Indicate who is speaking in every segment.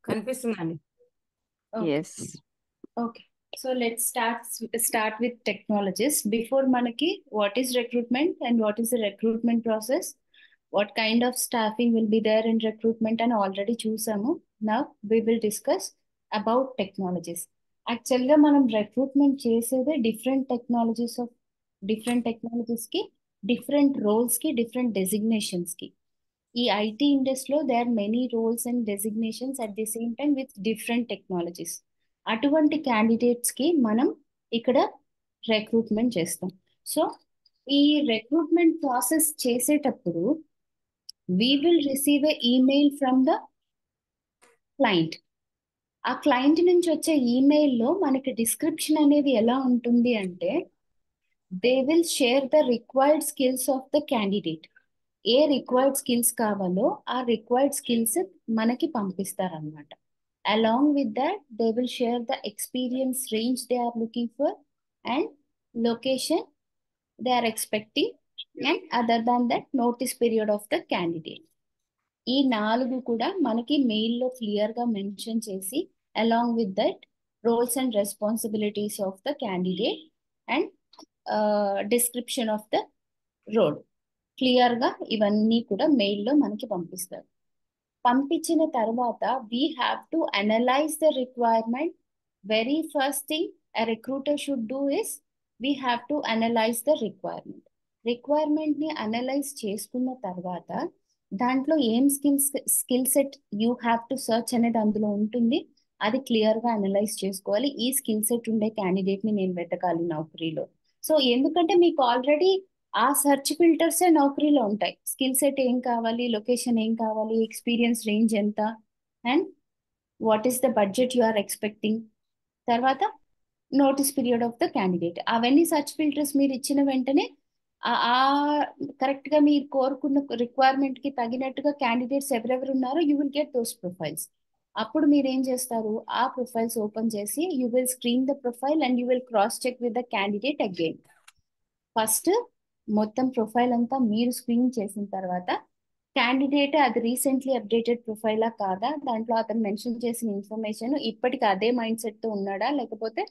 Speaker 1: కనిపిస్తుందండి.
Speaker 2: Okay.
Speaker 3: Yes.
Speaker 2: Okay. So let's start with technologies. Before manaki, what is recruitment and what is the recruitment process? What kind of staffing will be there in recruitment and already చూసాము. Now we will discuss about technologies. యాక్చువల్గా మనం recruitment చేసేదే different technologies కి, different roles కి, different designations కి. ఈ IT ఇండస్ట్రీలో they are many roles and designations at the same time with different technologies. అటువంటి క్యాండిడేట్స్ కి మనం ఇక్కడ రిక్రూట్మెంట్ చేస్తాం. సో ఈ రిక్రూట్మెంట్ ప్రాసెస్ చేసేటప్పుడు we will receive a email from the client. ఆ క్లయింట్ నుంచి వచ్చే ఈమెయిల్లో మనకి డిస్క్రిప్షన్ అనేది ఎలా ఉంటుంది అంటే, they will share the required skills of the candidate. ఏ రిక్వైర్డ్ స్కిల్స్ కావాలో ఆ రిక్వైర్డ్ స్కిల్స్ మనకి పంపిస్తారనమాట. Along with that they will share the experience range they are looking for and location they are expecting and other than that notice period of the candidate. ఈ 4 కూడా మనకి మెయిల్లో clear గా mention చేసి along with that roles and responsibilities of the candidate and description of the role clear గా ఇవన్నీ కూడా మెయిల్లో మనకి పంపిస్తారు. పంపించిన తర్వాత we have to analyse the requirement. Very first thing a recruiter should do is we have to analyze the requirement ని analyse చేసుకున్న తర్వాత దాంట్లో ఏం skill set you have to search అనేది అందులో ఉంటుంది. అది క్లియర్ గా అనలైజ్ చేసుకోవాలి. ఈ స్కిల్ సెట్ ఉండే క్యాండిడేట్ ని నేను వెతకాలి నౌకరీలో. సో ఎందుకంటే మీకు ఆల్రెడీ ఆ సెర్చ్ ఫిల్టర్సే నౌకరీలో ఉంటాయి. స్కిల్ సెట్ ఏం కావాలి, లొకేషన్ ఏం కావాలి, ఎక్స్పీరియన్స్ రేంజ్ ఎంత, and what is the budget you are expecting, తర్వాత notice period of the candidate. అవన్నీ సెర్చ్ ఫిల్టర్స్ మీరు ఇచ్చిన వెంటనే కరెక్ట్ గా మీరు కోరుకున్న రిక్వైర్మెంట్ కి తగినట్టుగా క్యాండిడేట్స్ ఎవరెవరు ఉన్నారో you will get those profiles. అప్పుడు మీరు ఏం చేస్తారు, ఆ ప్రొఫైల్స్ ఓపెన్ చేసి you will screen the profile and you will cross check with the candidate again. First మొత్తం ప్రొఫైల్ అంతా మీరు స్క్రీన్ చేసిన తర్వాత క్యాండిడేట్ అది రీసెంట్లీ అప్డేటెడ్ ప్రొఫైలా కాదా, దాంట్లో అతను మెన్షన్ చేసిన ఇన్ఫర్మేషన్ ఇప్పటికి అదే మైండ్ సెట్ తో ఉన్నాడా, లేకపోతే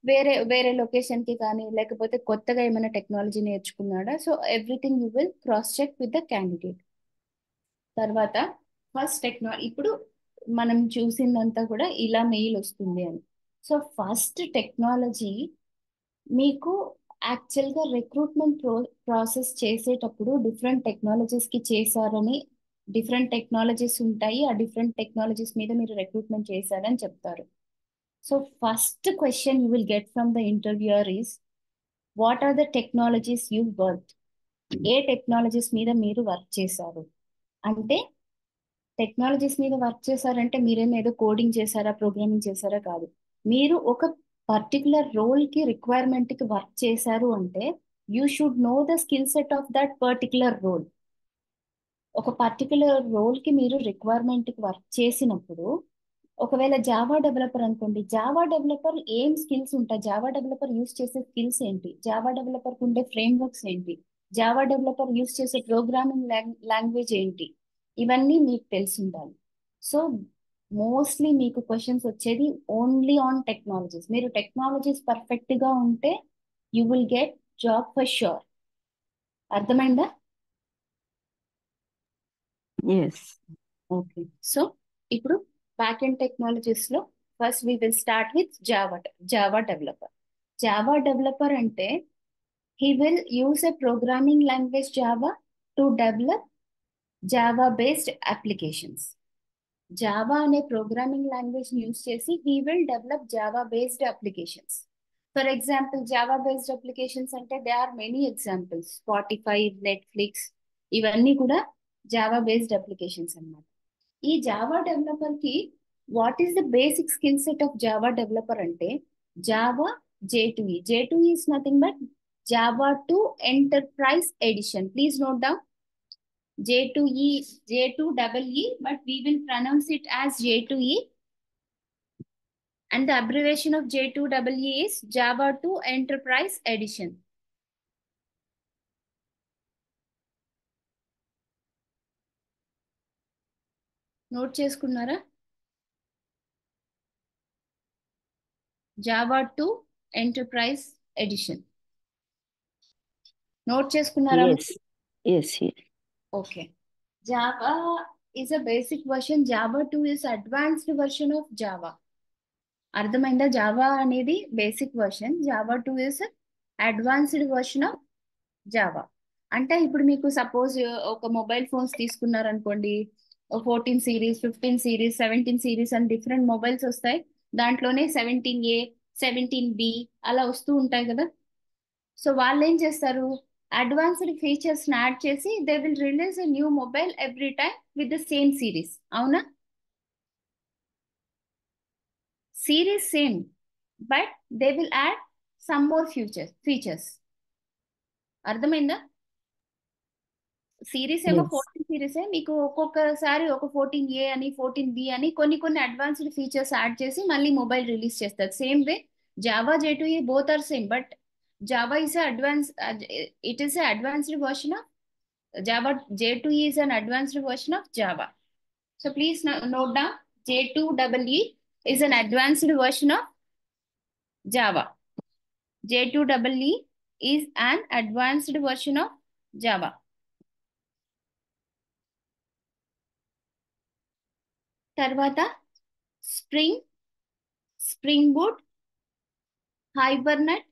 Speaker 2: వేరే వేరే లొకేషన్ కి కానీ, లేకపోతే కొత్తగా ఏమైనా టెక్నాలజీ నేర్చుకున్నాడా. So everything you will cross check with the candidate. తర్వాత ఫస్ట్ ఇప్పుడు మనం చూసిందంతా కూడా ఇలా మెయిల్ వస్తుంది అని. సో ఫస్ట్ టెక్నాలజీ మీకు యాక్చువల్గా రిక్రూట్మెంట్ ప్రాసెస్ చేసేటప్పుడు డిఫరెంట్ టెక్నాలజీస్ కి చేశారని, డిఫరెంట్ టెక్నాలజీస్ ఉంటాయి, ఆ డిఫరెంట్ టెక్నాలజీస్ మీద మీరు రిక్రూట్మెంట్ చేశారని చెప్తారు. So first question you will get from the interviewer is, what are the technologies you worked? A technologies మీద మీరు వర్క్ చేశారు అంటే, టెక్నాలజీస్ మీద వర్క్ చేశారంటే మీరేమో కోడింగ్ చేశారా, ప్రోగ్రామింగ్ చేశారా కాదు. మీరు ఒక పర్టికులర్ రోల్ కి రిక్వైర్మెంట్ కి వర్క్ చేశారు అంటే you should know the skill set of that particular role. ఒక పర్టికులర్ రోల్ కి మీరు రిక్వైర్మెంట్ కి వర్క్ చేసినప్పుడు, ఒకవేళ జావా డెవలపర్ అనుకోండి, జావా డెవలపర్ ఏం స్కిల్స్ ఉంటాయి, జావా డెవలపర్ యూస్ చేసే స్కిల్స్ ఏంటి, జావా డెవలపర్ ఉండే ఫ్రేమ్ వర్క్స్ ఏంటి, జావా డెవలపర్ యూస్ చేసే ప్రోగ్రామింగ్ లాంగ్వేజ్ ఏంటి, ఇవన్నీ మీకు తెలిసి ఉండాలి. సో మోస్ట్లీ మీకు క్వశ్చన్స్ వచ్చేది ఓన్లీ ఆన్ టెక్నాలజీస్. మీరు టెక్నాలజీస్ పర్ఫెక్ట్ గా ఉంటే you will get job for sure. అర్థమైందా?
Speaker 3: Yes.
Speaker 2: ఓకే. సో ఇప్పుడు బ్యాక్ ఎండ్ టెక్నాలజీస్ లో first we will start with Java developer. Java developer అంటే he will use a programming language Java to develop Java based applications. జావా అనే programming language use చేసి he will develop Java based applications. For example Java based applications అంటే they are many examples. Spotify, Netflix, ఇవన్నీ కూడా Java based applications అన్నమాట. ఈ Java developer కి what is the basic skill set of Java developer అంటే Java J2E. J2E is nothing but Java 2 Enterprise Edition. Please note down J2E, J2EE, but we will pronounce it as J2E. And the abbreviation of J2EE is Java 2 Enterprise Edition. Note చేసుకున్నారా? Java 2 enterprise edition. Note చేసుకున్నారా?
Speaker 1: Yes. Yes. Yes.
Speaker 2: Okay. Java is a basic version. Java 2 is advanced version of Java. అర్థమైందా? Java అనేది basic version, Java 2 is advanced version of Java. అంటే ఇప్పుడు మీకు suppose ఒక mobile phones తీసుకున్నారనుకోండి, 14 series, 15 series, 17 series అని different mobiles వస్తాయి. దాంట్లోనే 17A, 17B అలా వస్తూ ఉంటాయి కదా. సో వాళ్ళు ఏం చేస్తారు, అడ్వాన్స్డ్ ఫీచర్స్ యాడ్ చేసి they will release a new mobile every time with the same series. అవునా? Series same, but they will add some more features. అర్థమైందా? సిరీస్ ఏమో
Speaker 1: Yes.
Speaker 2: 14 సిరీసే, మీకు ఒక్కొక్కసారి ఒక 14A అని 14B అని కొన్ని కొన్ని అడ్వాన్స్డ్ ఫీచర్స్ యాడ్ చేసి మళ్ళీ మొబైల్ రిలీజ్ చేస్తారు. Same way Java J2E both are same, but Java is advance, it is advanced version of Java. J2E is an advanced version of Java. So please note down, J2EE is an advanced version of Java. J2EE is an advanced version of Java. తర్వాత Spring Boot, Hibernate,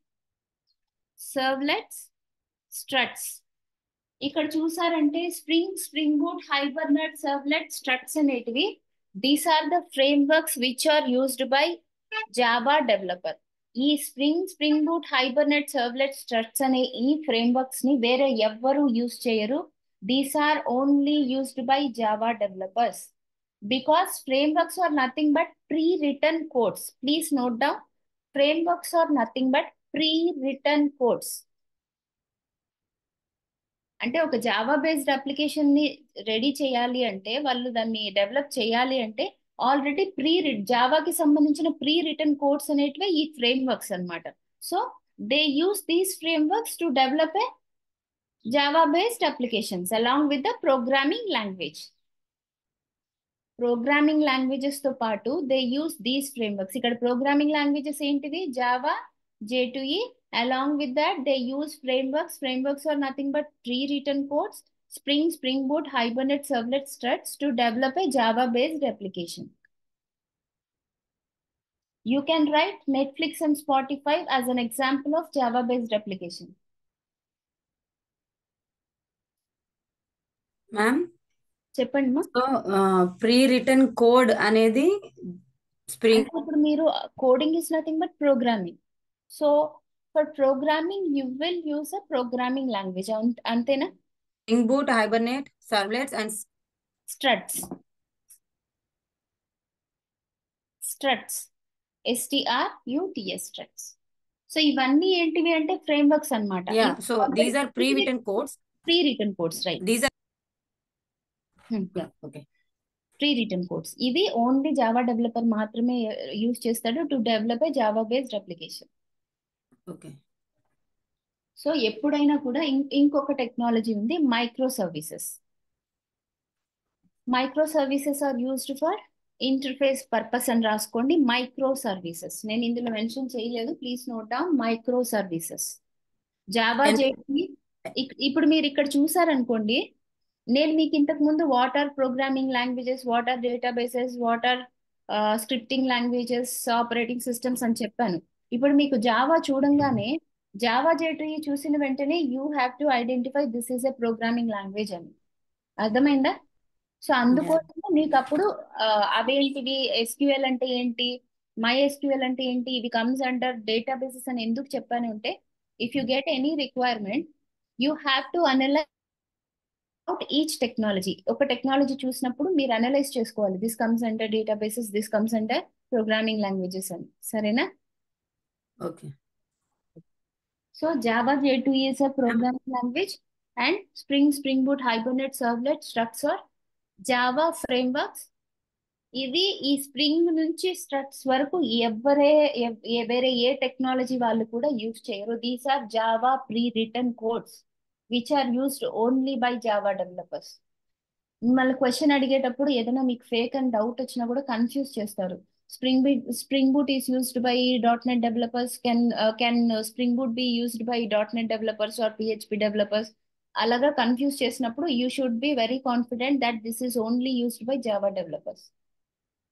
Speaker 2: servlets, Struts. ఇక్కడ చూసారంటే Spring Boot, Hibernate, servlet, Struts అనేటివి, these are the frameworks which are used by Java developer. ఈ Spring Boot, Hibernate, servlet, Struts అనే ఈ frameworks ని వేరే ఎవ్వరూ యూజ్ చేయరు. These are only used by Java developers, because frameworks are nothing but pre-written codes. Please note down, frameworks are nothing but pre-written codes. అంటే ఒక Java based application ని ready చేయాలి అంటే, వాళ్ళు దాన్ని డెవలప్ చేయాలి అంటే ఆల్రెడీ జావాకి సంబంధించిన ప్రీ రిటర్న్ కోడ్స్ అనేటివి ఈ ఫ్రేమ్వర్క్స్ అన్నమాట. So they use these frameworks to develop A Java based applications along with the programming language. Programming languages తో పాటు దే యూస్ దీస్ ఫ్రేమ్వర్క్స్. ఇక్కడ ప్రోగ్రామింగ్ లాంగ్వేజెస్ ఏంటివి? Java, J2E. Along with that, they use frameworks. Frameworks are nothing but pre-written codes, Spring Boot, Hibernate, Servlet, Struts to develop a Java-based application. You can write Netflix and Spotify as an example of Java-based application.
Speaker 3: Ma'am,
Speaker 2: చెప్పండి మా.
Speaker 3: So pre written code అనేది Spring
Speaker 2: అంటే ఇప్పుడు మీరు coding is nothing but programming. So for programming you will use a programming language, అంతేనా?
Speaker 3: Boot, Hibernate, servlets and
Speaker 2: Struts, STRUTS. సో ఇవన్నీ ఏంటివి అంటే ఫ్రేమ్వర్క్స్ అన్నమాట.
Speaker 3: Ya, so these are pre written codes.
Speaker 2: Pre written codes, right.
Speaker 3: These are okay,
Speaker 2: pre written codes ఇవి only Java developer మాత్రమే use చేస్తాడు to develop A Java based application.
Speaker 3: Okay.
Speaker 2: So ఎప్పుడైనా కూడా ఇంకొక టెక్నాలజీ ఉంది, micro services. Micro services are used for interface purpose అని రాసుకోండి. Micro services నేను ఇందులో మెన్షన్ చేయలేదు, please note down. Micro services Java J2E. ఇప్పుడు మీరు ఇక్కడ చూసారనుకోండి, నేను మీకు ఇంతకు ముందు what are programming languages, what are databases, what are scripting languages, operating systems అని చెప్పాను. ఇప్పుడు మీకు జావా చూడంగానే, జావా J2E చూసిన వెంటనే you have to identify this is a programming language అని. అర్థమైందా? సో అందుకోసమే మీకు అప్పుడు అవేంటివి, SQL అంటే ఏంటి, MySQL అంటే ఏంటి, ఇవి కమ్స్ అండర్ డేటాబేసెస్ అని ఎందుకు చెప్పాను అంటే, if you get any requirement you have to analyse out each technology. ఒక టెక్నాలజీ చూసినప్పుడు మీరు అనలైజ్ చేసుకోవాలి, this comes under databases, this comes under programming languages అని. సరేనా?
Speaker 3: Okay.
Speaker 2: So Java J2E is a programming language and Spring Boot, Hibernate, Servlet, Struts are Java frameworks. ఇది ఈ spring నుంచి struts వరకు వేరే ఏ టెక్నాలజీ వాళ్ళు కూడా యూజ్ చేయరు. These are Java pre written codes which are used only by Java developers. మిమ్మల్ని question అడిగేటప్పుడు ఏదైనా మీకు ఫేక్ అని డౌట్ వచ్చినా కూడా కన్ఫ్యూజ్ చేస్తారు. Spring Boot is used by .NET developers. Can Spring Boot be used by .NET developers or PHP developers? అలాగా confuse చేసినప్పుడు you should be very confident that this is only used by Java developers.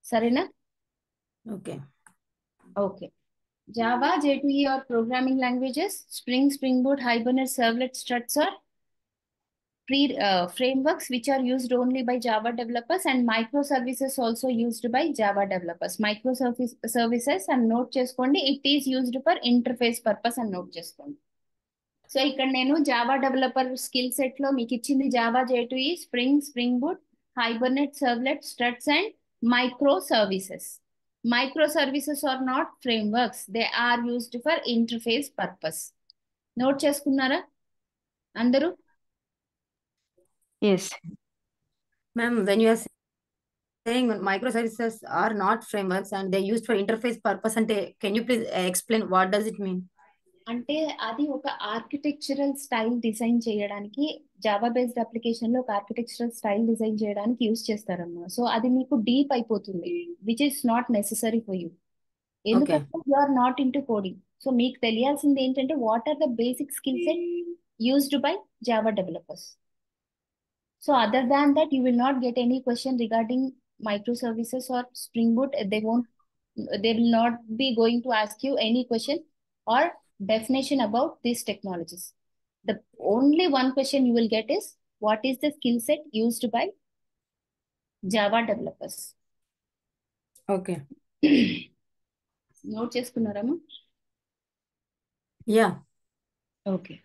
Speaker 2: సరేనా?
Speaker 3: Okay.
Speaker 2: Okay. Java, J2E or programming languages, Spring Boot, Hibernate, Servlet, Struts are frameworks which are used only by Java developers, and microservices also used by Java developers. Microservices and note చేసుకోండి, it is used for interface purpose and note చేసుకోండి. So ఇక్కడ నేను Java developer skill set లో మీకు ఇచ్చింది Java J2E, spring Boot, Hibernate, servlet, struts and micro services. Microservices are not frameworks, they are used for interface purpose. Note చేసుకున్నారా అందరూ?
Speaker 1: Yes.
Speaker 3: Ma'am, when you are saying microservices are not frameworks and they're used for interface purpose, and can you please explain what does it mean?
Speaker 2: అంటే అది ఒక architectural style design చేయడానికి, Java based application లో ఒక architectural style design చేయడానికి use చేస్తారమ్మా. So అది మీకు డీప్ అయిపోతుంది, which is not necessary for you, ఎందుకంటే you are not in to coding. So మీకు తెలియాల్సింది ఏంటంటే what are the basic skill set used by Java developers. So other than that, you will not get any question regarding microservices or Spring Boot. They will not be going to ask you any question or definition about these technologies. The only one question you will get is, what is the skill set used by Java developers?
Speaker 3: Okay.
Speaker 2: Note చేసుకున్నారమ్మా?
Speaker 3: Yeah.
Speaker 2: Okay.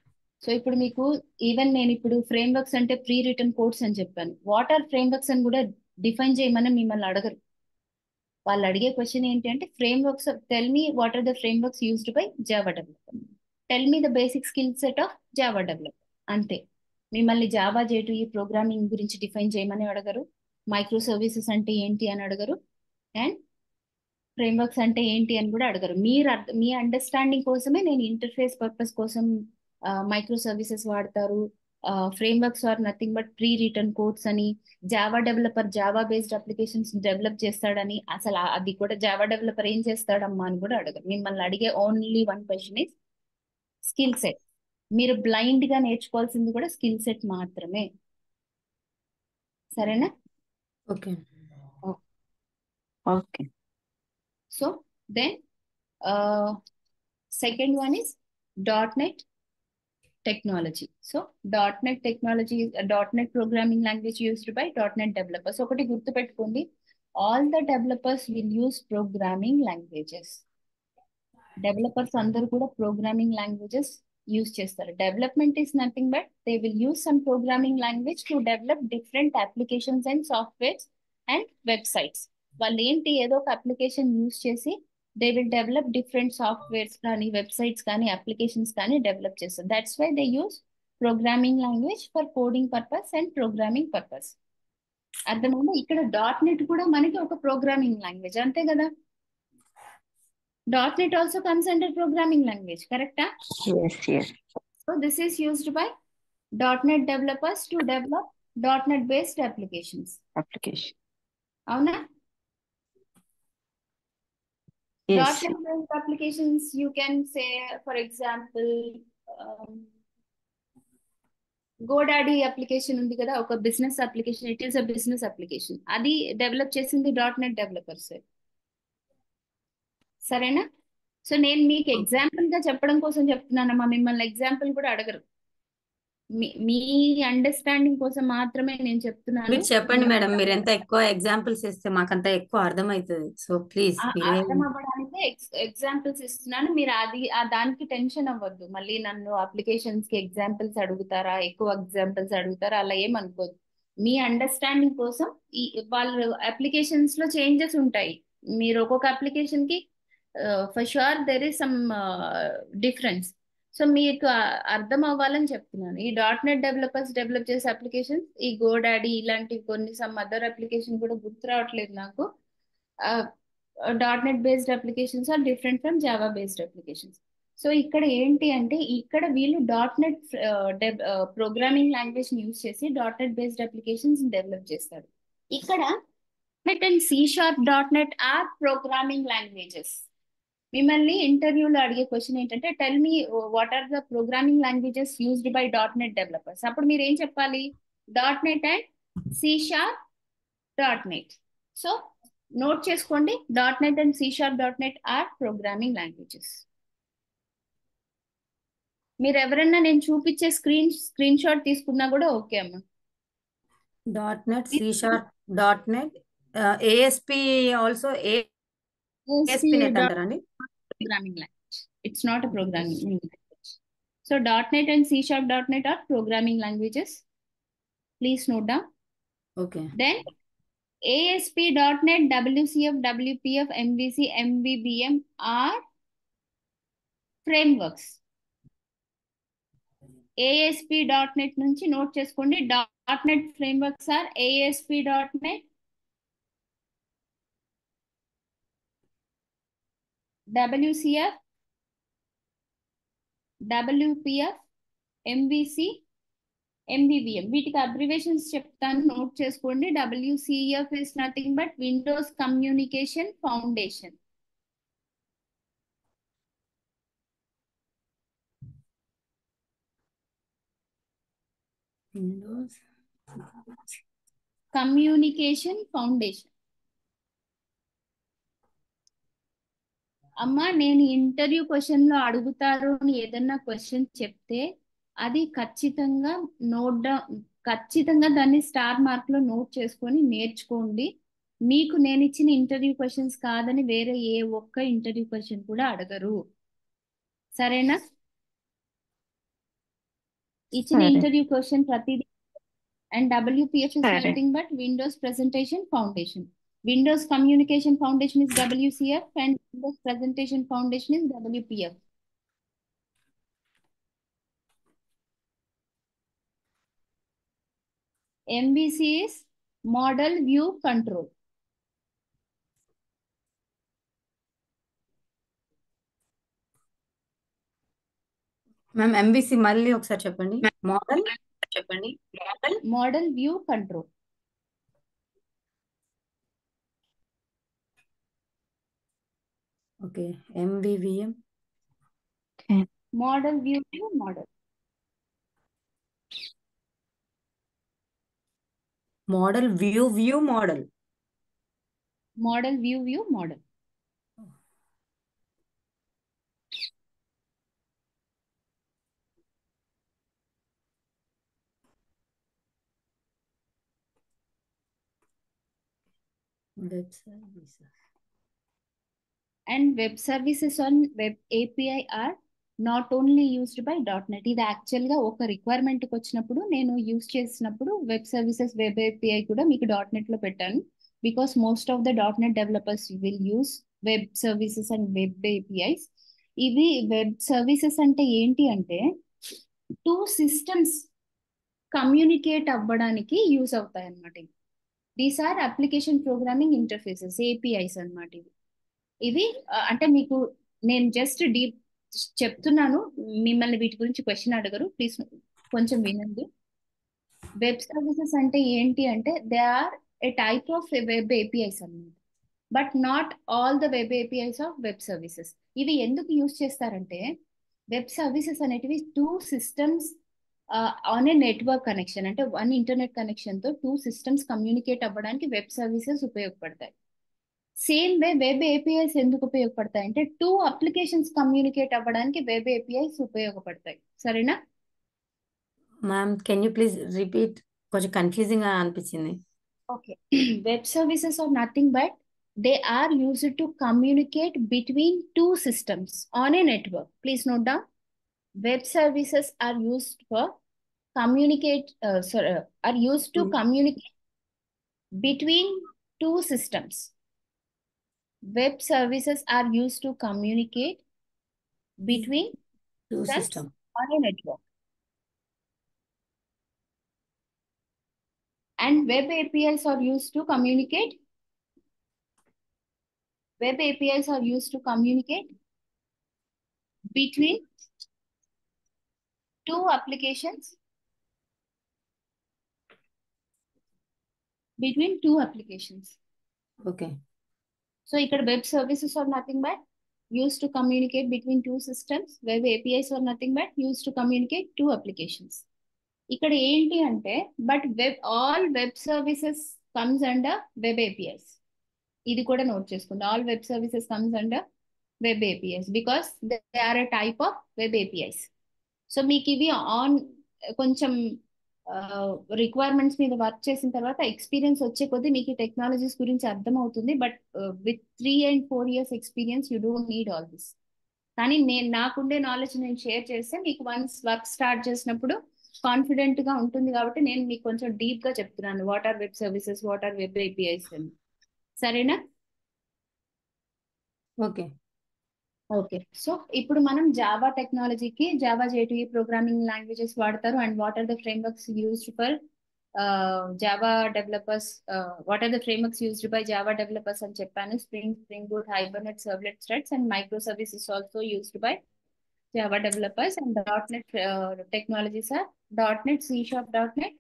Speaker 2: So ఇప్పుడు మీకు even నేను ఇప్పుడు frameworks అంటే pre written codes అని చెప్పాను. What are frameworks అని కూడా డిఫైన్ చేయమని మిమ్మల్ని అడగరు. వాళ్ళు అడిగే క్వశ్చన్ ఏంటి అంటే, frameworks, tell me what are the frameworks used by Java developer, tell me the basic skill set of Java developer, అంతే. మిమ్మల్ని జావా J2E ప్రోగ్రామింగ్ గురించి డిఫైన్ చేయమని అడగరు, మైక్రో సర్వీసెస్ అంటే ఏంటి అని అడగరు, అండ్ ఫ్రేమ్వర్క్స్ అంటే ఏంటి అని కూడా అడగరు. మీ అండర్స్టాండింగ్ కోసమే నేను ఇంటర్ఫేస్ పర్పస్ కోసం మైక్రో సర్వీసెస్ వాడతారు, frameworks are nothing but pre written codes అని, Java developer Java based applications develop చేస్తాడని, అసలు అది కూడా జావా డెవలపర్ ఏం చేస్తాడమ్మా అని కూడా అడగరు. మిమ్మల్ని అడిగే only one question is skill set. మీరు బ్లైండ్ గా నేర్చుకోవాల్సింది కూడా స్కిల్ సెట్ మాత్రమే. సరేనా?
Speaker 3: Okay.
Speaker 1: Okay.
Speaker 2: So then second one is .NET technology. So .NET technology is a .NET programming language used by .NET developers. ఒకటి గుర్తుపెట్టుకోండి, all the developers will use programming languages. Developers అందరూ కూడా programming languages use చేస్తారు. Development is nothing but they will use some programming language to develop different applications and softwares and websites. వాళ్ళు ఏంటి, ఏదో ఒక application use చేసి they will develop different softwares కానీ websites కానీ అప్లికేషన్స్ కానీ డెవలప్ చేస్తారు. That's why they use programming language for coding purpose and programming purpose. అర్థమైందా? ఇక్కడ .NET కూడా మనకి ఒక ప్రోగ్రామింగ్ లాంగ్వేజ్, అంతే కదా? .NET also comes under programming language, correct?
Speaker 1: Yes, yes.
Speaker 2: So this is used by .NET developers to develop .NET based applications.
Speaker 1: Application.
Speaker 2: Avuna?
Speaker 1: Yes.
Speaker 2: .NET based applications, you can say, for example, GoDaddy application ఉంది కదా, ఒక business application, it is a business application. అది develop చేసింది .NET developers. సరేనా? So నేను మీకు example గా చెప్పడం కోసం చెప్తున్నానమ్మా, మిమ్మల్ని ఎగ్జాంపుల్ కూడా అడగరు. మీ అండర్స్టాండింగ్ కోసం మాత్రమే నేను చెప్తున్నాను.
Speaker 3: మీరు చెప్పండి మేడం, మీరు ఎంత ఎక్కువ ఎగ్జాంపుల్స్ ఇస్తే మాకంత ఎక్కువ అర్థమవుతుంది. సో ప్లీజ్
Speaker 2: అర్థం అవ్వడానికి ఎగ్జాంపుల్స్ ఇస్తున్నాను. మీరు దానికి టెన్షన్ అవ్వద్దు. మళ్ళీ నన్ను అప్లికేషన్స్ కి ఎగ్జాంపుల్స్ అడుగుతారా, ఎక్కువ ఎగ్జాంపుల్స్ అడుగుతారా, అలా ఏమనుకోదు. మీ అండర్స్టాండింగ్ కోసం వాళ్ళు అప్లికేషన్స్ లో చేంజెస్ ఉంటాయి. మీరు ఒక్కొక్క అప్లికేషన్ కి for sure there is some difference. So మీకు అర్థం అవ్వాలని చెప్తున్నాను. ఈ .NET డెవలపర్స్ డెవలప్ చేసే అప్లికేషన్స్, ఈ GoDaddy ఇలాంటి కొన్ని సమ్ అదర్ అప్లికేషన్ కూడా గుర్తు రావట్లేదు నాకు, .NET based applications are different from Java based applications. So ఇక్కడ ఏంటి అంటే, ఇక్కడ వీళ్ళు .NET ప్రోగ్రామింగ్ లాంగ్వేజ్ యూజ్ చేసి .NET బేస్డ్ అప్లికేషన్స్ డెవలప్ చేస్తారు. ఇక్కడ .NET and C#.NET are programming languages. మిమ్మల్ని ఇంటర్వ్యూలో అడిగే క్వశ్చన్ ఏంటంటే tell me what are the programming languages used by .NET developers. అప్పుడు మీరు ఏం చెప్పాలి? .NET and C#.NET. So note చేసుకోండి, .NET and C#.NET are programming languages. మీరు ఎవరన్నా నేను చూపించే స్క్రీన్ షాట్ తీసుకున్నా కూడా ఓకే అమ్మా.
Speaker 3: .NET, C#, .NET, ASP also ASP.NET అంటారండి?
Speaker 2: Programming language. It's not a programming language. So .NET and C#.NET are programming languages. Please note down.
Speaker 3: Okay.
Speaker 2: Then ASP.NET, WCF, WPF, MVC, MVVM are frameworks. ASP.NET నుంచి note చేసుకోండి. .NET frameworks are ASP.NET, WCF, WPF, MVC, MVVM. వీటికి abbreviations చెప్తాను, note చేసుకోండి. WCF is nothing but Windows Communication Foundation.
Speaker 3: Windows
Speaker 2: Communication Foundation. అమ్మా, నేను interview question లో అడుగుతారు అని ఏదన్నా క్వశ్చన్ చెప్తే అది ఖచ్చితంగా ఖచ్చితంగా దాన్ని స్టార్ మార్క్ లో నోట్ చేసుకొని నేర్చుకోండి. మీకు నేను ఇచ్చిన ఇంటర్వ్యూ క్వశ్చన్స్ కాదని వేరే ఏ ఒక్క ఇంటర్వ్యూ క్వశ్చన్ కూడా అడగరు. సరేనా? ఇచ్చిన ఇంటర్వ్యూ క్వశ్చన్ ప్రతిదీ. And WPF is nothing but Windows Presentation Foundation. Windows Communication Foundation is WCF and Windows Presentation Foundation is WPF. MVC is Model View Control.
Speaker 3: Ma'am MVC మళ్ళీ ఒకసారి చెప్పండి.
Speaker 2: Model View Control.
Speaker 3: Okay. MVVM.
Speaker 1: Okay.
Speaker 2: Model View Model.
Speaker 3: Model View Model.
Speaker 2: Model View Model.
Speaker 3: Web services.
Speaker 2: And web services on web API are not only used by .NET. ఇది actual గా ఒక requirement కి వచ్చినప్పుడు నేను use చేసినప్పుడు web services web API కూడా మీకు .NET లో పెట్టాను. Because most of the .NET developers will use web services and web APIs. ఇవి వెబ్ సర్వీసెస్ అంటే ఏంటి అంటే 2 systems కమ్యూనికేట్ అవ్వడానికి యూజ్ అవుతాయి అన్నమాట. These or application programming interfaces, APIs అన్నమాట. ఇవి అంటే మీకు నేను జస్ట్ డీప్ చెప్తున్నాను, మిమ్మల్ని వీటి గురించి క్వశ్చన్ అడగరు, ప్లీజ్ కొంచెం వినండి. వెబ్ సర్వీసెస్ అంటే ఏంటి అంటే they are a type of web APIs అన్నమాట. But not all the web APIs of web services. ఇవి ఎందుకు యూజ్ చేస్తారంటే వెబ్ సర్వీసెస్ అనేటివి 2 systems on a network connection, అంటే 1 ఇంటర్నెట్ కనెక్షన్ తో 2 systems కమ్యూనికేట్ అవ్వడానికి వెబ్ సర్వీసెస్ ఉపయోగపడతాయి. సేమ్ వే వెబ్ APIs ఎందుకు ఉపయోగపడతాయి అంటే 2 అప్లికేషన్స్ కమ్యూనికేట్ అవ్వడానికి వెబ్ APIs ఉపయోగపడతాయి. సరేనా?
Speaker 3: Ma'am can you please repeat? కొంచెం కన్ఫ్యూజింగ్ గా అనిపించింది.
Speaker 2: Okay. Web services are nothing but they are used to communicate between 2 systems on a network. Please note down. Web services are used for communicate are used to communicate between 2 systems. Web services are used to communicate between
Speaker 3: 2
Speaker 2: systems
Speaker 3: systems
Speaker 2: on a network. And web APIs are used to communicate. Web APIs are used to communicate between 2 applications. Between 2 applications.
Speaker 3: Okay.
Speaker 2: So ఇక్కడ web services are nothing but use to communicate between two systems. Web APIs are nothing but use to communicate two applications. ఇక్కడ ఏంటి అంటే but web services comes under web APIs. ఇది కూడా note చేసుకోండి. All web services comes under web APIs because they are a type of web APIs. So మీకు ఇవి on కొంచెం requirements మీద వర్క్ చేసిన తర్వాత ఎక్స్పీరియన్స్ వచ్చే కొద్దీ మీకు ఈ టెక్నాలజీస్ గురించి అర్థం అవుతుంది. But with 3 and 4 years experience you don't need all this. కానీ నాకుండే నాలెడ్జ్ నేను షేర్ చేస్తే మీకు వన్స్ వర్క్ స్టార్ట్ చేసినప్పుడు కాన్ఫిడెంట్ గా ఉంటుంది. కాబట్టి నేను మీకు కొంచెం డీప్ గా చెప్తున్నాను what are web services, what are web APIs అని. సరేనా?
Speaker 3: Okay.
Speaker 2: ఓకే. సో ఇప్పుడు మనం జావా టెక్నాలజీకి జావా జేటీఈ ప్రోగ్రామింగ్ లాంగ్వేజెస్ వాడతారు. And what are the frameworks used for Java developers, what are the frameworks used by Java developers అని చెప్పాను. Spring Boot, Hibernate, servlet threads and micro services also used by Java developers. And .NET technologies are .NET, C#, .NET,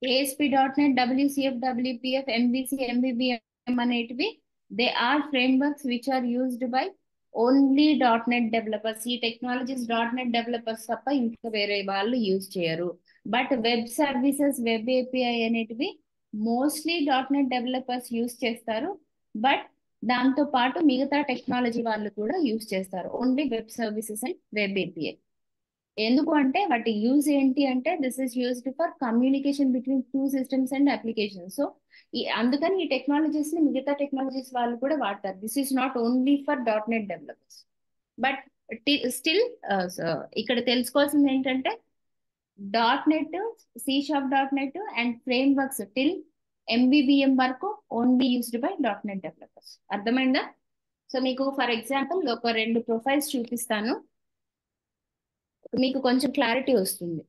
Speaker 2: ASP.NET, WCF, WPF, MVC, MVVM అనేటివి they are frameworks which are used by only .NET developers. ఈ technologies .NET developers తప్ప ఇంకా వేరే వాళ్ళు use చేయరు. But web services, web API అనేటివి mostly .NET developers use చేస్తారు. బట్ దాంతో పాటు మిగతా టెక్నాలజీ వాళ్ళు కూడా యూజ్ చేస్తారు. Only web services and web API. ఎందుకు అంటే వాటి యూజ్ ఏంటి అంటే this is used for communication between two systems and application. So అందుకని ఈ టెక్నాలజీస్ ని మిగతా టెక్నాలజీస్ వాళ్ళు కూడా వాడతారు. This is not only for .NET developers. But still ఇక్కడ తెలుసుకోవాల్సింది ఏంటంటే .NET, C#.NET and frame works till MVVM వరకు only used by .NET developers. అర్థమైందా? సో మీకు ఫర్ ఎగ్జాంపుల్ ఒక 2 ప్రొఫైల్స్ చూపిస్తాను, మీకు కొంచెం క్లారిటీ వస్తుంది.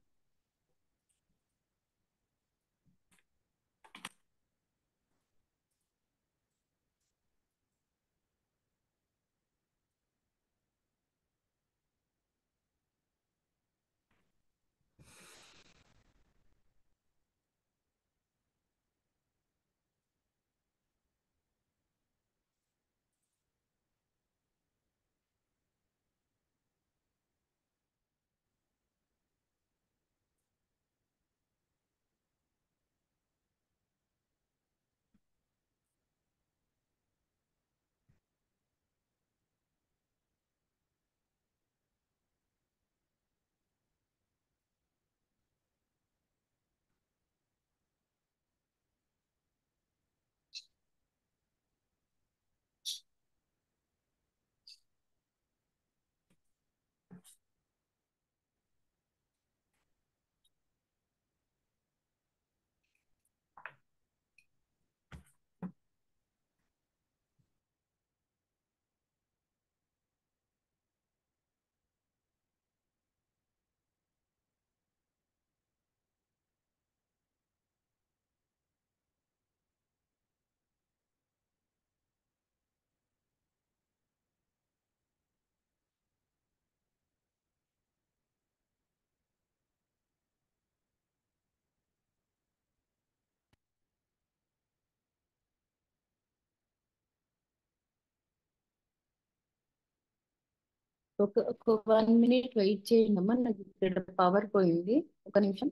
Speaker 2: ఒక 1 minute వెయిట్ చేయండి అమ్మా, నాకు ఇక్కడ పవర్ పోయింది. ఒక నిమిషం.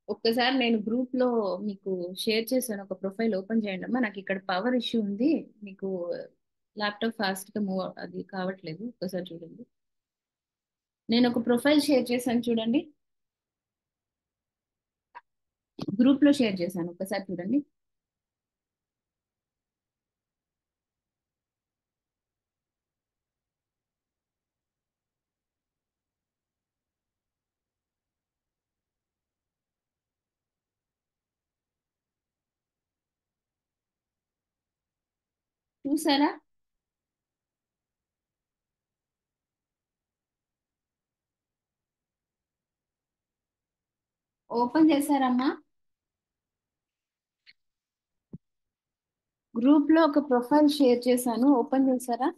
Speaker 2: ఒక్కసారి నేను గ్రూప్ లో మీకు షేర్ చేశాను, ఒక ప్రొఫైల్ ఓపెన్ చేయండి అమ్మా. నాకు ఇక్కడ పవర్ ఇష్యూ ఉంది, మీకు ల్యాప్టాప్ ఫాస్ట్ గా మూవ్ అది కావట్లేదు. ఒక్కసారి చూడండి, నేను ఒక ప్రొఫైల్ షేర్ చేశాను చూడండి, గ్రూప్ లో షేర్ చేశాను, ఒక్కసారి చూడండి. చూసారా? ఓపెన్ చేశారమ్మా? గ్రూప్ లో ఒక ప్రొఫైల్ షేర్ చేశాను, ఓపెన్ చేశారా?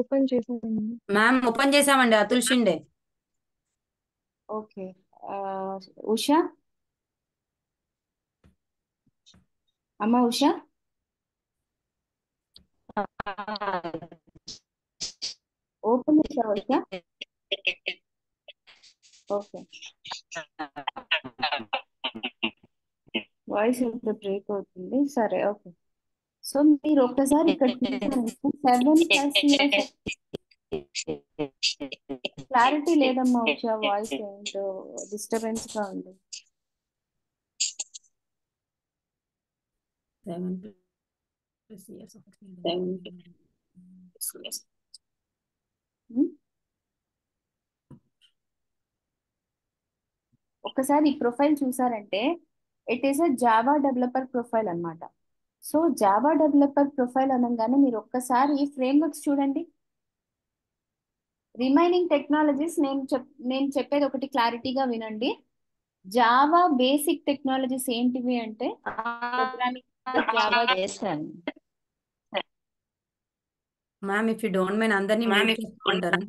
Speaker 1: ఓపెన్ చేశాను.
Speaker 3: మ్యామ్ ఓపెన్ చేసామండి, అతుల్ షిండే.
Speaker 2: ఓకే. ఉషా, అమ్మ ఉషా, ఓపెన్ చేశారా ఉషా? ఓకే, వాయిస్ ఎంత బ్రేక్ అవుతుంది. సరే, ఓకే. సో మీరు ఒక్కసారి ఇక్కడ చూసారంటే 7+ ఇయర్స్ క్లారిటీ లేదమ్మా ఉషా, వాయిస్ ఏంటో డిస్టర్బెన్స్ గా ఉంది.
Speaker 3: 7+ years of experience.
Speaker 2: ఒక్కసారి ఈ ప్రొఫైల్ చూసారంటే it is a Java developer profile అన్నమాట. సో జావా డెవలపర్ ప్రొఫైల్ అనగానే మీరు ఒక్కసారి ఈ ఫ్రేమ్వర్క్స్ చూడండి. రిమైనింగ్ టెక్నాలజీస్ నేను చెప్పేది ఒకటి క్లారిటీగా వినండి. జావా బేసిక్ టెక్నాలజీస్ ఏంటివి అంటే programming Java.
Speaker 3: Ma'am if you don't mind అందరినీ మ్యూట్ చేసుకుంటారా?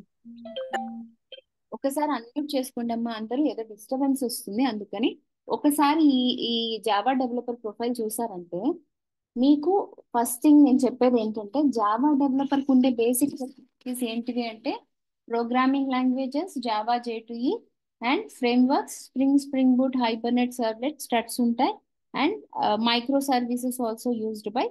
Speaker 2: ఒకసారి అన్మ్యూట్ చేసుకోండి అమ్మా, అందరూ ఏదో డిస్టర్బెన్స్ వస్తుంది అందుకని. ఒకసారి ఈ జావా డెవలపర్ ప్రొఫైల్ చూసారంటే మీకు ఫస్ట్ థింగ్ నేను చెప్పేది ఏంటంటే జావా డెవలపర్ కు ఉండే బేసిక్ ఏంటివి అంటే programming languages Java J2E and frameworks Spring Boot Hibernate servlet Struts ఉంటాయి. And micro services also used by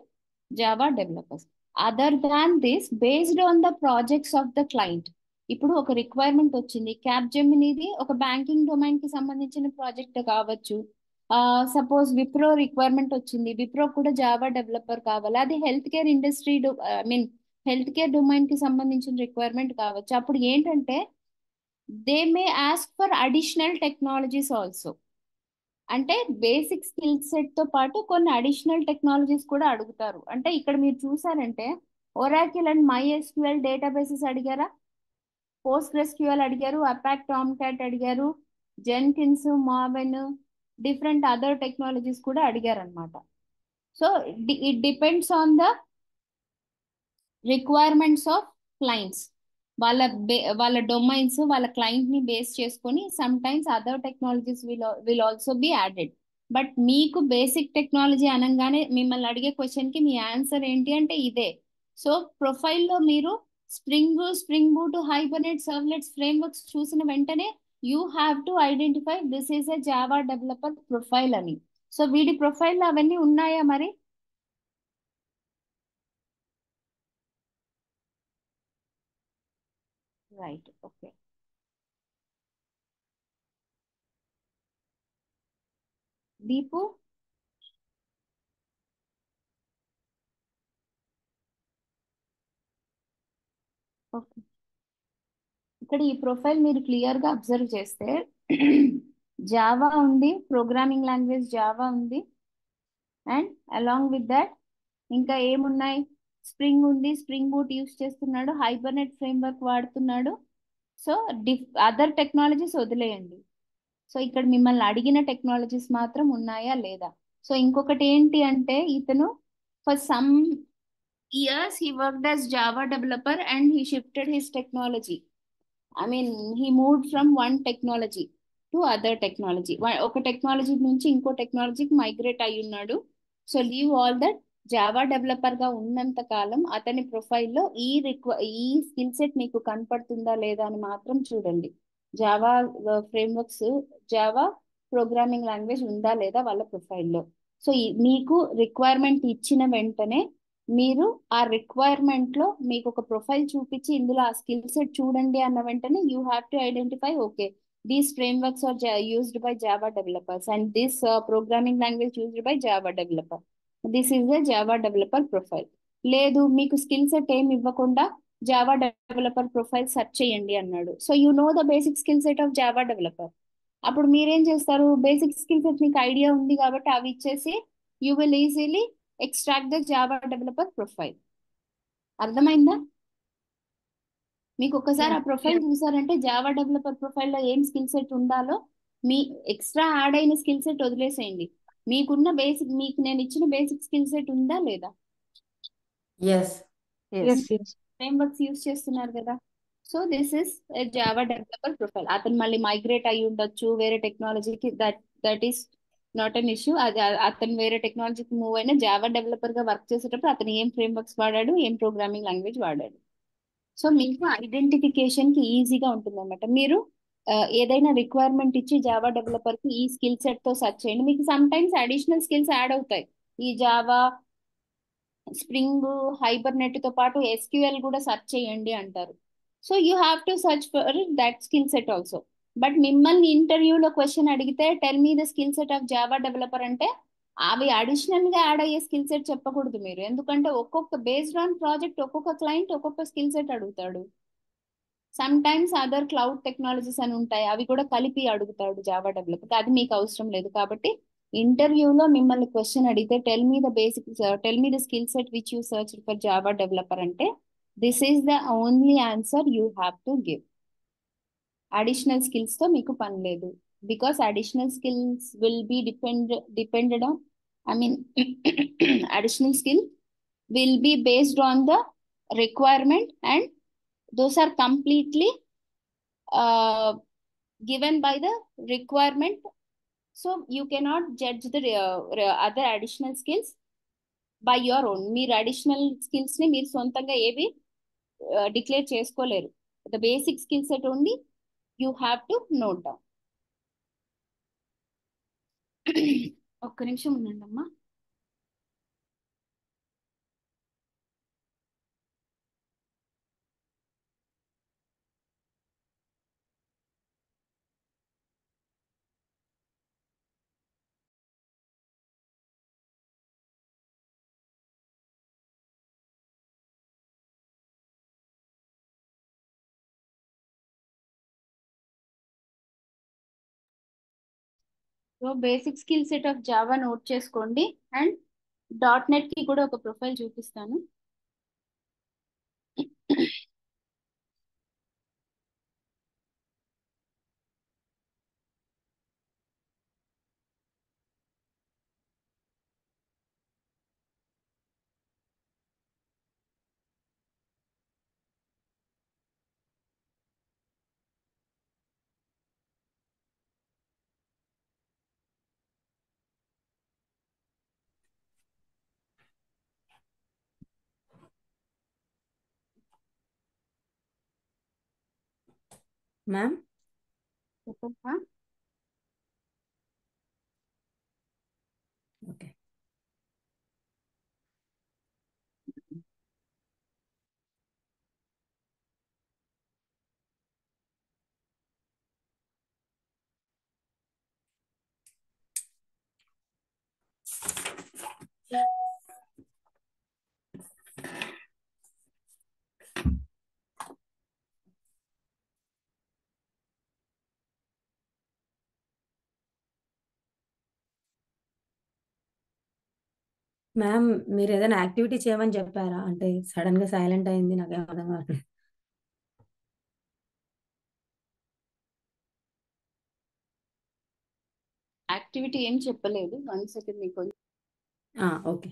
Speaker 2: Java developers. Other than this, based on the projects of the client, ఇప్పుడు ఒక requirement వచ్చింది, cap జెమినీది ఒక banking domain కి సంబంధించిన project కావచ్చు. Suppose Wipro requirement వచ్చింది, విప్రో కూడా జావా డెవలపర్ కావాలి, అది health care industry I mean health care domain కి సంబంధించిన రిక్వైర్మెంట్ కావచ్చు. అప్పుడు ఏంటంటే they may ask for additional technologies also. అంటే బేసిక్ స్కిల్ సెట్ తో పాటు కొన్ని అడిషనల్ టెక్నాలజీస్ కూడా అడుగుతారు. అంటే ఇక్కడ మీరు చూసారంటే ఒరాకిల్ అండ్ MySQL డేటాబేసెస్ అడిగారా, PostgreSQL అడిగారు, అపాక్ టామ్ క్యాట్ అడిగారు, Jenkins, Maven, different other technologies కూడా అడిగారు అనమాట. So it depends on the requirements of clients. వాళ్ళ డొమైన్స్ వాళ్ళ క్లయింట్ ని బేస్ చేసుకొని some times other technologies will also be added. But మీకు బేసిక్ టెక్నాలజీ అనగానే మిమ్మల్ని అడిగే క్వశ్చన్ కి మీ ఆన్సర్ ఏంటి అంటే ఇదే. సో ప్రొఫైల్లో మీరు Spring Boot Hibernate servlets frameworks చూసిన వెంటనే you have to identify this is a Java developer profile అని. సో వీడి ప్రొఫైల్ అవన్నీ ఉన్నాయా మరి? Right, okay. దీపు, ఓకే. ఇక్కడ ఈ ప్రొఫైల్ మీరు క్లియర్ గా అబ్జర్వ్ చేస్తే జావా ఉంది, ప్రోగ్రామింగ్ లాంగ్వేజ్ జావా ఉంది, అండ్ అలాంగ్ విత్ దట్ ఇంకా ఏమున్నాయి, స్ప్రింగ్ ఉంది, స్ప్రింగ్ బూట్ యూస్ చేస్తున్నాడు, హైబర్నెట్ ఫ్రేమ్వర్క్ వాడుతున్నాడు. సో అదర్ టెక్నాలజీస్ వదిలేయండి. సో ఇక్కడ మిమ్మల్ని అడిగిన టెక్నాలజీస్ మాత్రం ఉన్నాయా లేదా. సో ఇంకొకటి ఏంటి అంటే ఇతను for some years he worked as Java developer and he shifted his technology. I mean he moved from one technology to other technology. ఒక టెక్నాలజీ నుంచి ఇంకో టెక్నాలజీకి మైగ్రేట్ అయి ఉన్నాడు. So leave all that, Java developer గా ఉన్నంత కాలం అతని ప్రొఫైల్లో ఈ స్కిల్ సెట్ మీకు కనపడుతుందా లేదా అని మాత్రం చూడండి. Java frameworks, Java programming language ఉందా లేదా వాళ్ళ ప్రొఫైల్లో. సో మీకు రిక్వైర్మెంట్ ఇచ్చిన వెంటనే మీరు ఆ రిక్వైర్మెంట్ లో మీకు ఒక ప్రొఫైల్ చూపించి ఇందులో ఆ స్కిల్ సెట్ చూడండి అన్న వెంటనే you have to identify, okay these frameworks are used by Java developers and this programming language used by Java developer, this is the Java developer profile. లేదు మీకు స్కిల్ సెట్ ఏమి ఇవ్వకుండా జావా డెవలపర్ ప్రొఫైల్ సెర్చ్ చేయండి అన్నాడు, so you know the basic skill set of Java developer. అప్పుడు మీరేం చేస్తారు, basic skill set మీకు ఐడియా ఉంది కాబట్టి అవి ఇచ్చేసి you will easily extract the Java developer profile. అర్థమైందా? మీకు ఒకసారి ఆ
Speaker 1: Yes.
Speaker 2: ప్రొఫైల్ చూసారంటే జావా డెవలపర్ ప్రొఫైల్లో ఏం స్కిల్ సెట్ ఉండాలో మీ ఎక్స్ట్రా యాడ్ అయిన స్కిల్ సెట్ వదిలేసేయండి. మీకున్న బేసిక్, మీకు నేను ఇచ్చిన బేసిక్ స్కిల్ సెట్ ఉందా లేదా?
Speaker 3: Yes.
Speaker 1: Yes,
Speaker 3: Yes.
Speaker 1: yes.
Speaker 2: Frameworks use చేస్తున్నారు కదా. So this is Java developer profile. అతను మళ్ళీ మైగ్రేట్ అయి ఉండొచ్చు వేరే టెక్నాలజీకి, that is not an issue. అది అతను వేరే టెక్నాలజీకి మూవ్ అయినా జావా డెవలపర్ గా వర్క్ చేసేటప్పుడు అతను ఏం ఫ్రేమ్వర్క్స్ వాడాడు, ఏం ప్రోగ్రామింగ్ లాంగ్వేజ్ వాడాడు. సో మీకు ఐడెంటిఫికేషన్ కి ఈజీగా ఉంటుంది అనమాట. మీరు ఏదైనా రిక్వైర్మెంట్ ఇచ్చి జావా డెవలపర్ కి ఈ స్కిల్ సెట్ తో సెర్చ్ చేయండి, మీకు some times additional skills add అవుతాయి. ఈ జావా, స్ప్రింగ్, హైబర్నెట్ తో పాటు ఎస్క్యూఎల్ కూడా సెర్చ్ చేయండి అంటారు. So you have to search for that skill set also. But మిమ్మల్ని ఇంటర్వ్యూలో క్వశ్చన్ అడిగితే tell me the skill set of Java developer అంటే అవి అడిషనల్ గా యాడ్ అయ్యే స్కిల్ సెట్ చెప్పకూడదు మీరు, ఎందుకంటే ఒక్కొక్క బేస్డ్ ఆన్ ప్రాజెక్ట్ ఒక్కొక్క క్లయింట్ ఒక్కొక్క స్కిల్ సెట్ అడుగుతాడు. Some times other cloud technologies అని ఉంటాయి, అవి కూడా కలిపి అడుగుతాడు జావా డెవలపర్, అది మీకు అవసరం లేదు. కాబట్టి ఇంటర్వ్యూలో మిమ్మల్ని క్వశ్చన్ అడిగితే tell me the basic, tell me the skill set which you search for Java developer అంటే this is the only answer you have to give. Additional skills తో మీకు పని లేదు, because additional skills will be depended on, I mean additional skill will be based on the requirement and those are completely uh, given by the requirement. So you cannot judge the other additional skills by your own. మీరు additional skills ని మీరు సొంతంగా ఏవి declare చేసుకోలేరు. The basic skill set only you have to note down. ఒక్క నిమిషం ఉండండి అమ్మా. So basic skill set of Java note చేసుకోండి, అండ్ డాట్ నెట్ కి కూడా ఒక ప్రొఫైల్ చూపిస్తాను.
Speaker 3: Ma'am.
Speaker 2: చెప్పమ్మా.
Speaker 3: Okay. మ్యామ్ మీరు ఏదైనా యాక్టివిటీ చేయమని చెప్పారా? అంటే సడన్ గా సైలెంట్ అయింది, నాకేం అర్థం కావట్లేదు.
Speaker 2: యాక్టివిటీ ఏం చెప్పలేదు, 1 సెకండ్ మీకు.
Speaker 3: Okay.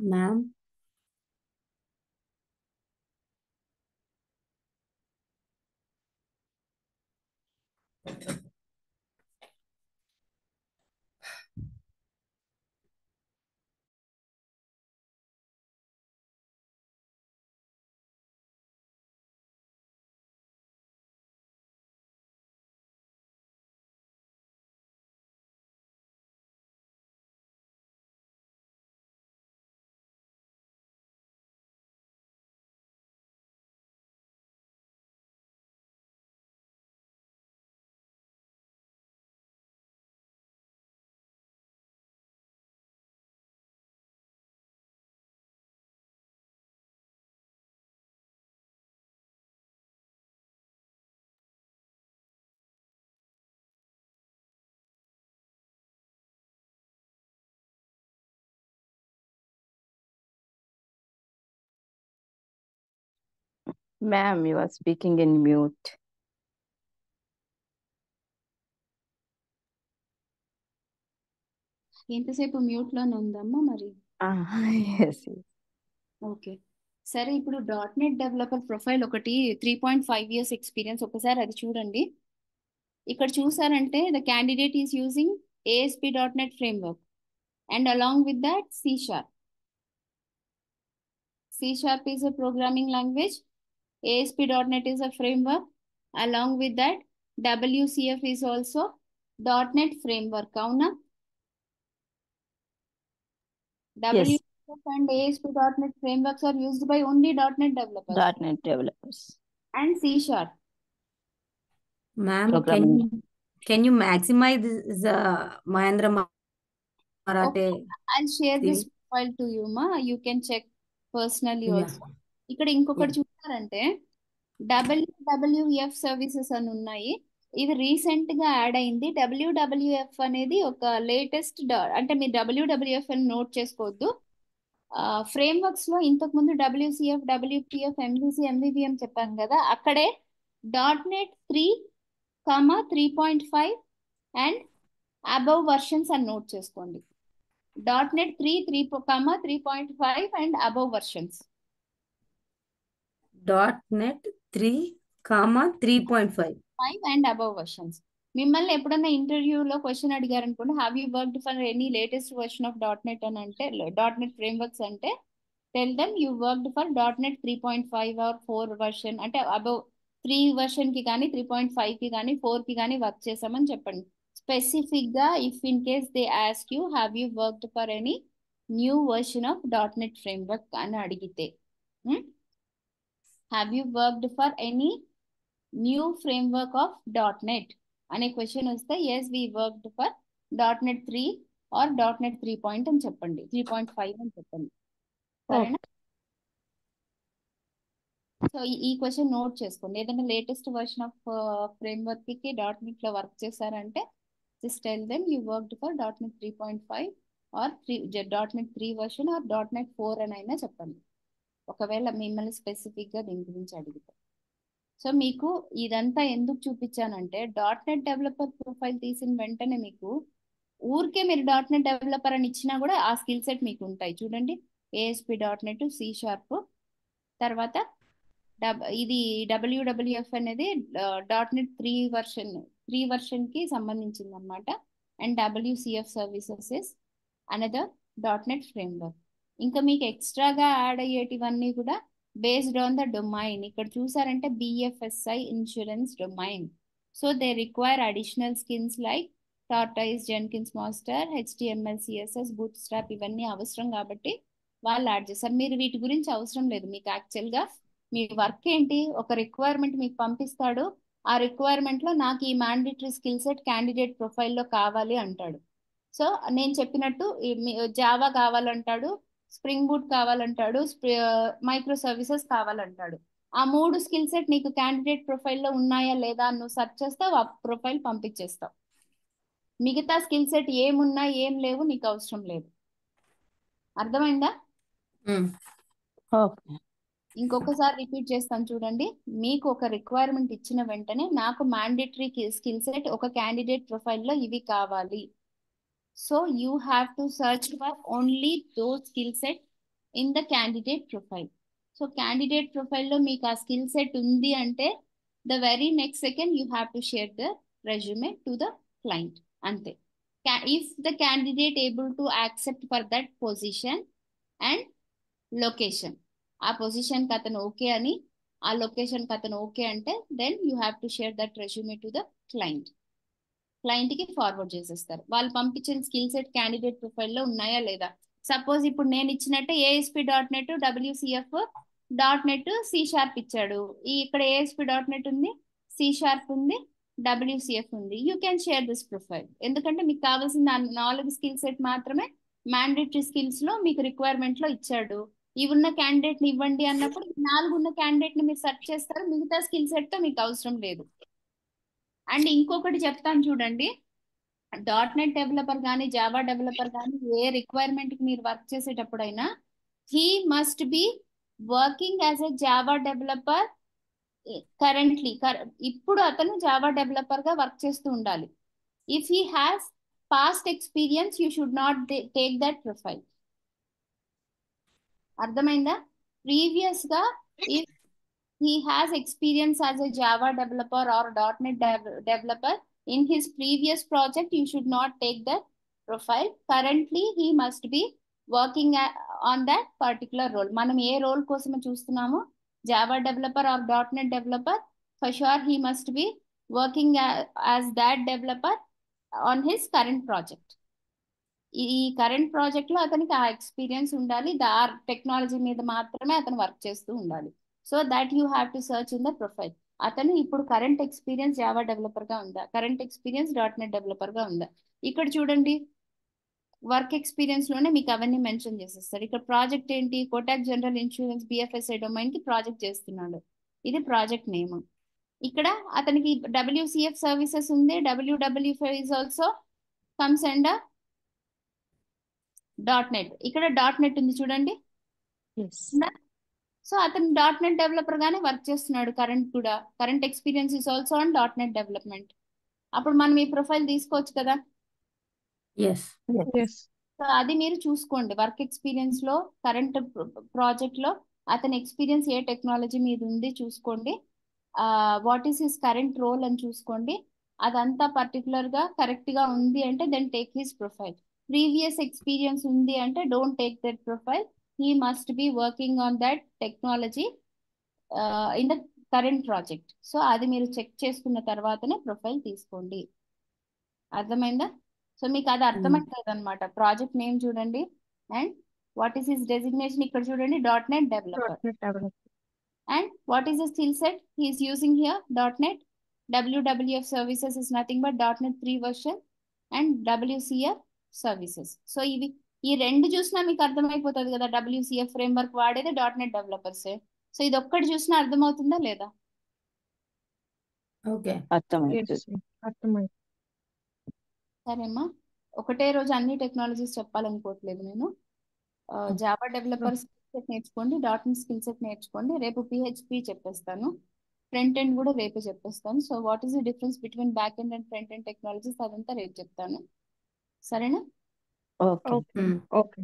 Speaker 3: Ma'am,
Speaker 4: Ma'am, you are speaking in mute.
Speaker 2: ఎంతసేపు మ్యూట్ లోనే ఉందమ్మా మరి?
Speaker 4: Yes, yes.
Speaker 2: ఓకే, సరే. ఇప్పుడు .NET డెవలపర్ ప్రొఫైల్ ఒకటి 3.5 years ఎక్స్పీరియన్స్, ఒకసారి అది చూడండి. ఇక్కడ చూసారంటే the candidate is using ASP.NET framework and along with that C#. C# is a programming language, ASP.NET is a framework, along with that WCF is also .NET framework. అవునా?
Speaker 4: Yes,
Speaker 2: WCF and ASP.NET frameworks are used by only .NET developers
Speaker 4: .NET developers.
Speaker 2: and C#.
Speaker 3: ma'am,
Speaker 4: Programming.
Speaker 3: can you maximize this Mahendra
Speaker 2: Okay,
Speaker 3: Marathe
Speaker 2: I'll share this
Speaker 3: thing?
Speaker 2: profile to you, ma. You can check personally
Speaker 3: Yeah,
Speaker 2: also. ఇక్కడ ఇంకొకటి
Speaker 3: yeah.
Speaker 2: చూసారంటే WWF services అని ఉన్నాయి. ఇది recent గా add అయింది. WWF అనేది ఒక లేటెస్ట్, అంటే మీరు WWF అని నోట్ చేసుకోవద్దు. ఫ్రేమ్వర్క్స్ లో ఇంతకు ముందు WCF, WPF, MVC, MVVM చెప్పాను కదా, అక్కడే .NET 3, 3.5 అండ్ అబవ్ వర్షన్స్ అని నోట్ చేసుకోండి. .NET 3, 3.5 and above versions.
Speaker 3: .NET 3, 3.5.
Speaker 2: 5 and above versions. మిమ్మల్ని ఎప్పుడన్నా ఇంటర్వ్యూలో క్వశ్చన్ అడిగారు అనుకోండి, have you worked for any latest version of .NET అని అంటే, .NET ఫ్రేమ్వర్క్స్ అంటే, tell them you worked for .NET 3.5 or 4 version, అంటే అబవ్ 3 వర్షన్ కి కానీ 3.5 కి కానీ 4 కి కానీ వర్క్ చేసామని చెప్పండి. స్పెసిఫిక్ గా if in case they ask you have you worked for any new version of .NET framework అని అడిగితే, have you worked for any new framework of .NET అనే క్వశ్చన్ వస్తే yes we worked for .NET 3 or .NET 3 point అని చెప్పండి, 3.5 అని చెప్పండి. సరేనా? So ఈ క్వశ్చన్ నోట్ చేసుకోండి. ఏదైనా లేటెస్ట్ వర్షన్ ఆఫ్ ఫ్రేమ్వర్క్ కి .NET లో వర్క్ చేశారంటే just tell them you worked for .NET 3.5 or .NET 3 version or .NET 4 అని అయినా చెప్పండి, ఒకవేళ మిమ్మల్ని స్పెసిఫిక్ గా దీని గురించి అడిగితే. సో మీకు ఇదంతా ఎందుకు చూపించానంటే .NET డెవలపర్ ప్రొఫైల్ తీసిన వెంటనే మీకు ఊరికే మీరు .NET డెవలపర్ అని ఇచ్చినా కూడా ఆ స్కిల్ సెట్ మీకు ఉంటాయి. చూడండి, ASP.NET, C#, తర్వాత ఇది WWF అనేది .NET 3 వర్షన్ కి సంబంధించింది అనమాట. And WCF services is another .NET framework. ఇంకా మీకు ఎక్స్ట్రాగా యాడ్ అయ్యేటివన్నీ కూడా బేస్డ్ ఆన్ ద డొమైన్. ఇక్కడ చూసారంటే BFSI insurance domain. So they require additional skills like tortoise, Jenkins master, HTML, CSS, Bootstrap ఇవన్నీ అవసరం కాబట్టి వాళ్ళు యాడ్ చేస్తారు. మీరు వీటి గురించి అవసరం లేదు. మీకు యాక్చువల్గా మీ వర్క్ ఏంటి, ఒక రిక్వైర్మెంట్ మీకు పంపిస్తాడు, ఆ రిక్వైర్మెంట్ లో నాకు ఈ మ్యాండేటరీ స్కిల్ సెట్ క్యాండిడేట్ ప్రొఫైల్లో కావాలి అంటాడు. సో నేను చెప్పినట్టు జావా కావాలంటాడు, స్ప్రింగ్ బూట్ కావాలంటాడు, మైక్రో సర్వీసెస్ కావాలంటాడు. ఆ 3 స్కిల్ సెట్ నీకు క్యాండిడేట్ ప్రొఫైల్లో ఉన్నాయా లేదా నువ్వు సెర్చ్ చేస్తావు, ఆ ప్రొఫైల్ పంపించేస్తావు. మిగతా స్కిల్ సెట్ ఏమున్నా ఏం లేవు నీకు అవసరం లేదు. అర్థమైందా?
Speaker 4: Okay.
Speaker 2: ఇంకొకసారి రిపీట్ చేస్తాను చూడండి. మీకు ఒక రిక్వైర్మెంట్ ఇచ్చిన వెంటనే నాకు మ్యాండేటరీ స్కిల్ సెట్ ఒక క్యాండిడేట్ ప్రొఫైల్లో ఇవి కావాలి. So you have to search for only those skill set in the candidate profile. So candidate ప్రొఫైల్లో మీకు ఆ స్కిల్ సెట్ ఉంది అంటే the very next second you have to share the resume to the client, అంతే. If the candidate able to accept for that position and location, ఆ పొజిషన్కి అతను okay అని, ఆ లొకేషన్కి అతను ఓకే అంటే then you have to share that resume to the client. క్లయింట్కి ఫార్వర్డ్ చేసేస్తారు. వాళ్ళు పంపించిన స్కిల్ సెట్ క్యాండిడేట్ ప్రొఫైల్లో ఉన్నాయా లేదా. సపోజ్ ఇప్పుడు నేను ఇచ్చినట్టే ASP.NET WCF.NET C# ఇచ్చాడు. ఇక్కడ ASP.NET ఉంది, C# ఉంది, WCF ఉంది. You can share this profile. ఎందుకంటే మీకు కావాల్సిన 4 స్కిల్ సెట్ మాత్రమే మ్యాండేటరీ స్కిల్స్ లో మీకు రిక్వైర్మెంట్ లో ఇచ్చాడు. ఇవి ఉన్న క్యాండిడేట్ ని ఇవ్వండి అన్నప్పుడు 4 ఉన్న క్యాండిడేట్ ని మీరు సెర్చ్ చేస్తారు, మిగతా స్కిల్ సెట్ తో మీకు అవసరం లేదు. అండ్ ఇంకొకటి చెప్తాను చూడండి, .NET డెవలపర్ కానీ జావా డెవలపర్ కానీ ఏ రిక్వైర్మెంట్ కి మీరు వర్క్ చేసేటప్పుడైనా he must be working as a Java developer currently. ఇప్పుడు అతను జావా డెవలపర్ గా వర్క్ చేస్తూ ఉండాలి. If he has past experience you should not take that profile. అర్థమైందా? ప్రీవియస్ గా if he has experience as a Java developer or .NET developer in his previous project, you should not take that profile. Currently, he must be working on that particular role. మనం ఏ role కోసం చూస్తున్నామో Java developer or .NET developer, for sure he must be working as that developer on his current project. ఈ current project లో అతనికి ఆ experience ఉండాలి, ఆ technology మీద మాత్రమే అతను వర్క్ చేస్తూ ఉండాలి. So that you have to search in the profile. అతను ఇప్పుడు కరెంట్ ఎక్స్పీరియన్స్ జావా డెవలపర్ గా ఉందా, కరెంట్ ఎక్స్పీరియన్స్ .NET డెవలపర్ గా ఉందా. ఇక్కడ చూడండి వర్క్ ఎక్స్పీరియన్స్ లోనే మీకు అవన్నీ మెన్షన్ చేసేస్తారు. ఇక్కడ ప్రాజెక్ట్ ఏంటి, Kotak general insurance BFSI domain కి ప్రాజెక్ట్ చేస్తున్నాడు, ఇది ప్రాజెక్ట్ నేమ్. ఇక్కడ అతనికి WCF సర్వీసెస్ ఉంది, WWF is also comes and .NET. ఇక్కడ .NET ఉంది చూడండి.
Speaker 4: Yes.
Speaker 2: సో అతను .NET డెవలపర్ గానే వర్క్ చేస్తున్నాడు. Current experience is also on .NET development. అప్పుడు మనం ఈ ప్రొఫైల్ తీసుకోవచ్చు కదా.
Speaker 3: Yes.
Speaker 1: Yes.
Speaker 2: సో అది మీరు చూసుకోండి. వర్క్ ఎక్స్పీరియన్స్ లో కరెంట్ ప్రాజెక్ట్ లో అతని ఎక్స్పీరియన్స్ ఏ టెక్నాలజీ మీద ఉంది చూసుకోండి. What is his current role అని చూసుకోండి. అదంతా పర్టికులర్ గా కరెక్ట్ గా ఉంది అంటే then take his profile. Previous experience ఉంది అంటే don't take that profile. He must be working on that technology in the current project. So అది మీరు చెక్ చేసుకున్న తర్వాతనే ప్రొఫైల్ తీసుకోండి. అర్థమైందా? సో మీకు అది అర్థమైంది అనమాట. ప్రాజెక్ట్ నేమ్ చూడండి and what is his designation ఇక్కడ చూడండి .NET developer.
Speaker 1: .NET developer.
Speaker 2: And what is the skill set he is using here .NET. WWF services is nothing but .NET 3 version and WCF services. So ఇవి ఈ రెండు చూసినా మీకు అర్థమైపోతుంది కదా, WCF framework వాడేది .NET డెవలపర్సే. సో ఇది ఒక్కటి చూసినా అర్థమవుతుందా లేదా?
Speaker 3: Okay.
Speaker 4: అర్థమైంది.
Speaker 1: Yes. అర్థమైంది.
Speaker 2: సరేమ్మా, ఒకటే రోజు అన్ని టెక్నాలజీస్ చెప్పాలనుకోవట్లేదు నేను. జావా డెవలపర్ స్కిల్ సెట్ నేర్చుకోండి, .NET స్కిల్ సెట్ నేర్చుకోండి. రేపు PHP చెప్పేస్తాను, ఫ్రంట్ ఎండ్ కూడా రేపే చెప్పేస్తాను. So what is the difference between back end and front end technologies అదంతా రేపు చెప్తాను. సరేనా?
Speaker 4: ఓకే.
Speaker 1: Okay. Okay.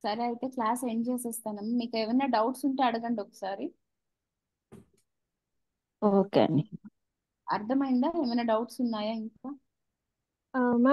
Speaker 2: సరే అయితే క్లాస్ ఎండ్ చేసేస్తానమ్మా. మీకు ఏమైనా డౌట్స్ ఉంటే అడగండి ఒకసారి.
Speaker 4: ఓకే అండి.
Speaker 2: అర్థమైందా? ఏమైనా డౌట్స్ ఉన్నాయా ఇంకా?
Speaker 1: Ma'am,